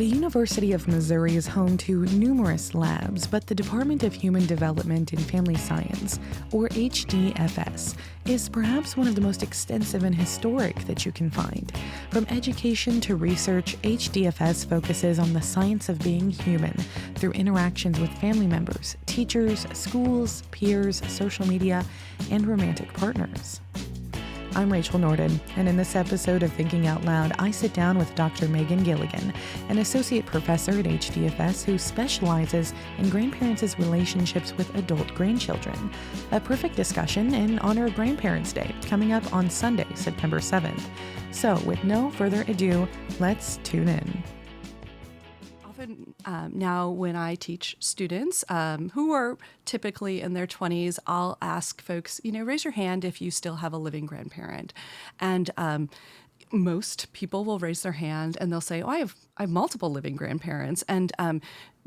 The University of Missouri is home to numerous labs, but the Department of Human Development and Family Science, or HDFS, is perhaps one of the most extensive and historic that you can find. From education to research, HDFS focuses on the science of being human through interactions with family members, teachers, schools, peers, social media, and romantic partners. I'm Rachael Norden, and in this episode of Thinking Out Loud, I sit down with Dr. Megan Gilligan, an associate professor at HDFS who specializes in grandparents' relationships with adult grandchildren. A perfect discussion in honor of Grandparents' Day, coming up on Sunday, September 7th. So, with no further ado, let's tune in. Now when I teach students who are typically in their 20s, I'll ask folks, raise your hand if you still have a living grandparent. And most people will raise their hand and they'll say, I have multiple living grandparents. And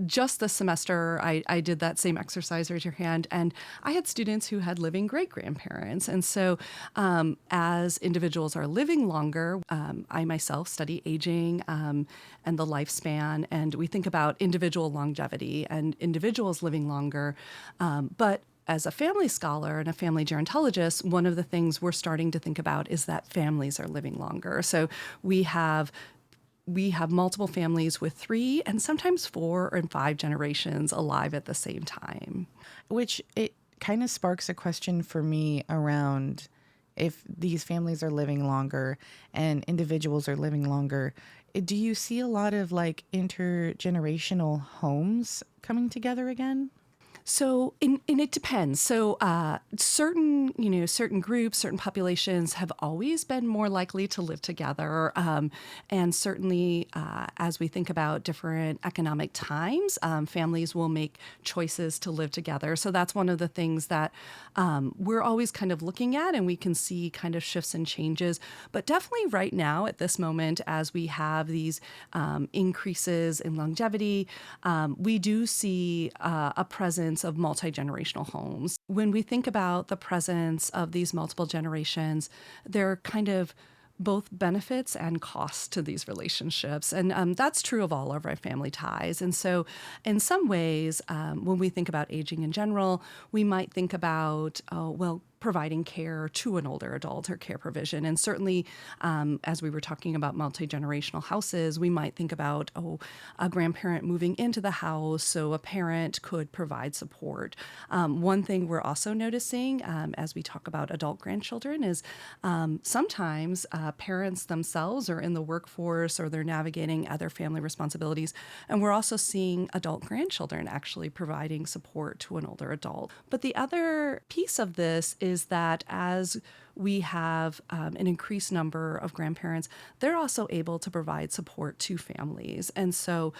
just this semester, I did that same exercise, raise your hand, and I had students who had living great-grandparents. And so as individuals are living longer, I myself study aging and the lifespan, and we think about individual longevity and individuals living longer. But as a family scholar and a family gerontologist, one of the things we're starting to think about is that families are living longer. So we have multiple families with 3 and sometimes 4 and 5 generations alive at the same time. Which it kind of sparks a question for me around if these families are living longer and individuals are living longer. Do you see a lot of intergenerational homes coming together again? So, and it depends. So, certain groups, certain populations have always been more likely to live together. And certainly, as we think about different economic times, families will make choices to live together. So that's one of the things that we're always kind of looking at, and we can see kind of shifts and changes. But definitely right now, at this moment, as we have these increases in longevity, we do see a presence of multi-generational homes. When we think about the presence of these multiple generations, there are kind of both benefits and costs to these relationships. And that's true of all of our family ties. And so in some ways, when we think about aging in general, we might think about, providing care to an older adult or care provision. And certainly, as we were talking about multi-generational houses, we might think about, a grandparent moving into the house, so a parent could provide support. One thing we're also noticing as we talk about adult grandchildren is sometimes parents themselves are in the workforce or they're navigating other family responsibilities. And we're also seeing adult grandchildren actually providing support to an older adult. But the other piece of this is that as we have an increased number of grandparents, they're also able to provide support to families. And so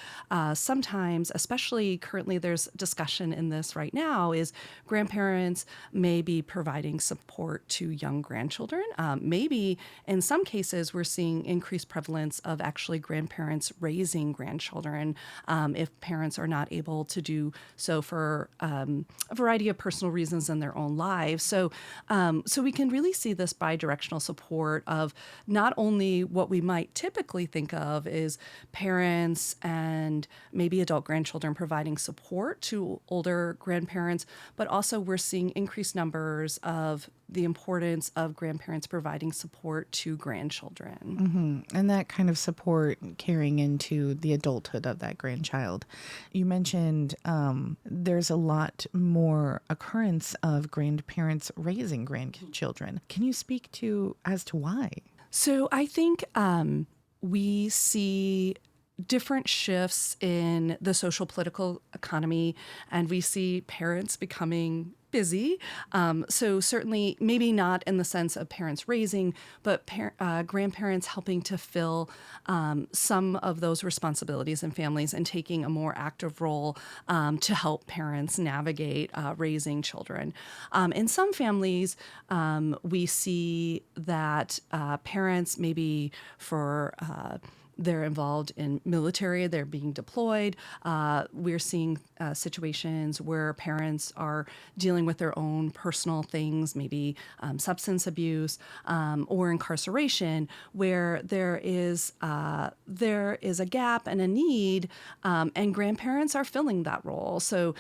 sometimes, especially currently there's discussion in this right now, is grandparents may be providing support to young grandchildren. Maybe in some cases, we're seeing increased prevalence of actually grandparents raising grandchildren if parents are not able to do so for a variety of personal reasons in their own lives. So we can really see this bidirectional support of not only what we might typically think of is parents and maybe adult grandchildren providing support to older grandparents, but also we're seeing increased numbers of the importance of grandparents providing support to grandchildren. Mm-hmm. And that kind of support carrying into the adulthood of that grandchild. You mentioned there's a lot more occurrence of grandparents raising grandchildren. Can you speak as to why? So I think we see different shifts in the social political economy, and we see parents becoming busy. So certainly maybe not in the sense of parents raising, but grandparents helping to fill some of those responsibilities in families and taking a more active role to help parents navigate raising children. In some families, we see that parents maybe for They're involved in military, they're being deployed. We're seeing situations where parents are dealing with their own personal things, maybe substance abuse or incarceration, where there is a gap and a need, and grandparents are filling that role. So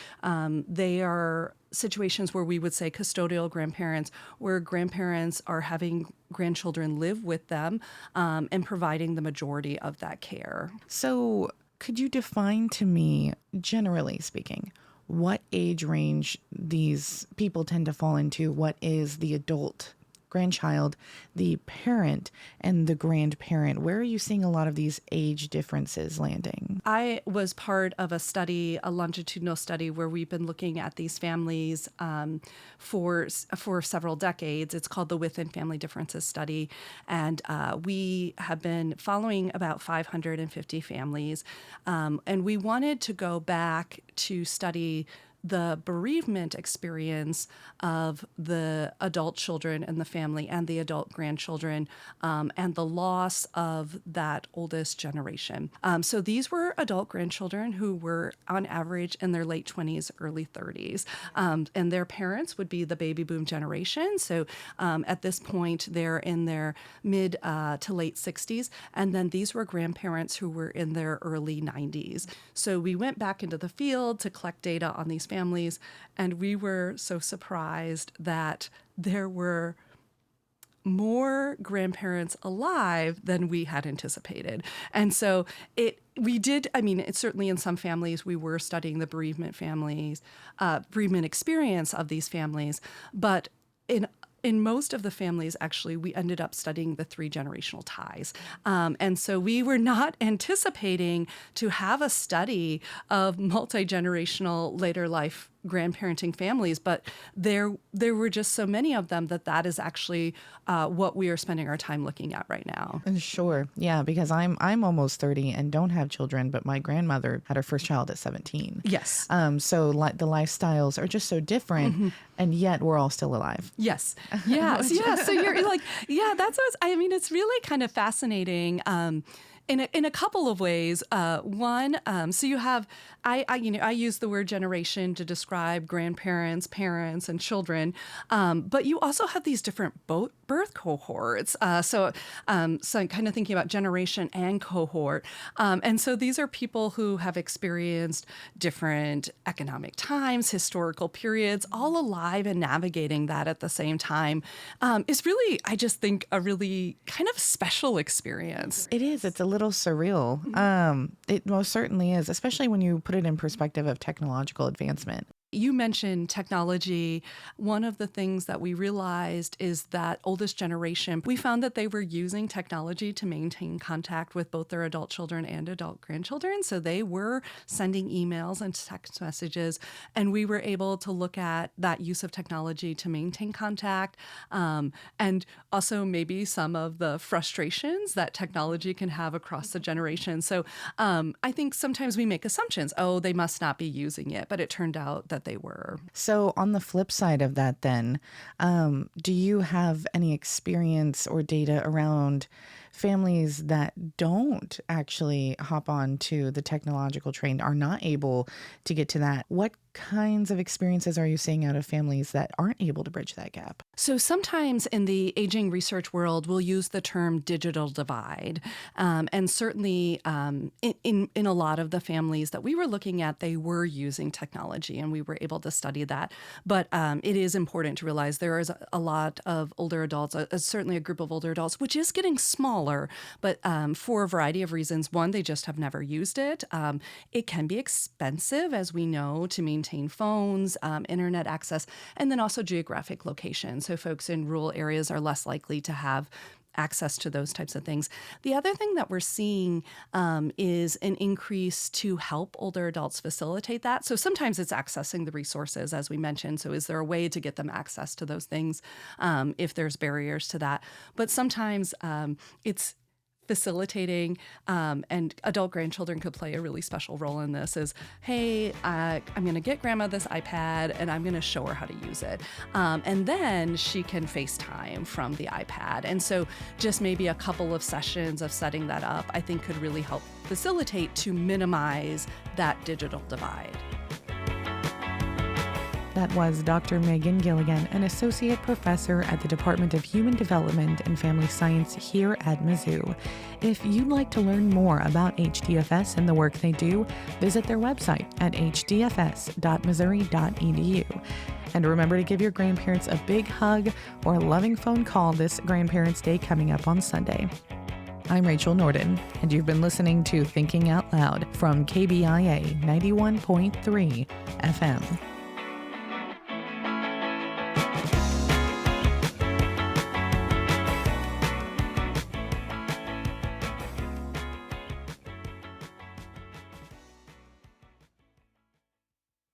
they are situations where we would say custodial grandparents, where grandparents are having grandchildren live with them and providing the majority of that care. So could you define to me, generally speaking, what age range these people tend to fall into? What is the adult grandchild, the parent, and the grandparent? Where are you seeing a lot of these age differences landing? I was part of a study, a longitudinal study, where we've been looking at these families for several decades. It's called the Within Family Differences Study, and we have been following about 550 families, and we wanted to go back to study the bereavement experience of the adult children in the family and the adult grandchildren, and the loss of that oldest generation. So these were adult grandchildren who were on average in their late 20s, early 30s. And their parents would be the baby boom generation. So at this point, they're in their mid to late 60s. And then these were grandparents who were in their early 90s. So we went back into the field to collect data on these families, and we were so surprised that there were more grandparents alive than we had anticipated. And so it's certainly in some families we were studying the bereavement experience of these families, but in most of the families, actually, we ended up studying the 3 generational ties. And so we were not anticipating to have a study of multi-generational later life grandparenting families, but there were just so many of them that is actually what we are spending our time looking at right now. Sure. Yeah, because I'm almost 30 and don't have children, but my grandmother had her first child at 17. Yes. So the lifestyles are just so different, mm-hmm. and yet we're all still alive. Yes. Yes. Yeah. So you're like, yeah, it's really kind of fascinating. In a couple of ways. One, so you have, I use the word generation to describe grandparents, parents, and children, but you also have these different birth cohorts. So I'm kind of thinking about generation and cohort. And so these are people who have experienced different economic times, historical periods, all alive and navigating that at the same time. Is really, I just think, a really kind of special experience. It is. It's a little surreal. It most certainly is, especially when you put it in perspective of technological advancement. You mentioned technology. One of the things that we realized is that oldest generation, we found that they were using technology to maintain contact with both their adult children and adult grandchildren. So they were sending emails and text messages, and we were able to look at that use of technology to maintain contact, and also maybe some of the frustrations that technology can have across the generation. So I think sometimes we make assumptions, they must not be using it, but it turned out that they were. So on the flip side of that then, do you have any experience or data around families that don't actually hop on to the technological train, are not able to get to that? What kinds of experiences are you seeing out of families that aren't able to bridge that gap? So sometimes in the aging research world, we'll use the term digital divide. And certainly in a lot of the families that we were looking at, they were using technology, and we were able to study that. But it is important to realize there is a lot of older adults, certainly a group of older adults, which is getting smaller, but for a variety of reasons. One, they just have never used it. It can be expensive, as we know, to maintain phones, internet access, and then also geographic location. So folks in rural areas are less likely to have access to those types of things. The other thing that we're seeing is an increase to help older adults facilitate that. So sometimes it's accessing the resources, as we mentioned. So is there a way to get them access to those things if there's barriers to that? But sometimes it's facilitating, and adult grandchildren could play a really special role in this is, hey, I'm going to get grandma this iPad and I'm going to show her how to use it. And then she can FaceTime from the iPad. And so just maybe a couple of sessions of setting that up, I think could really help facilitate to minimize that digital divide. That was Dr. Megan Gilligan, an associate professor at the Department of Human Development and Family Science here at Mizzou. If you'd like to learn more about HDFS and the work they do, visit their website at hdfs.missouri.edu. And remember to give your grandparents a big hug or a loving phone call this Grandparents' Day coming up on Sunday. I'm Rachael Norden, and you've been listening to Thinking Out Loud from KBIA 91.3 FM.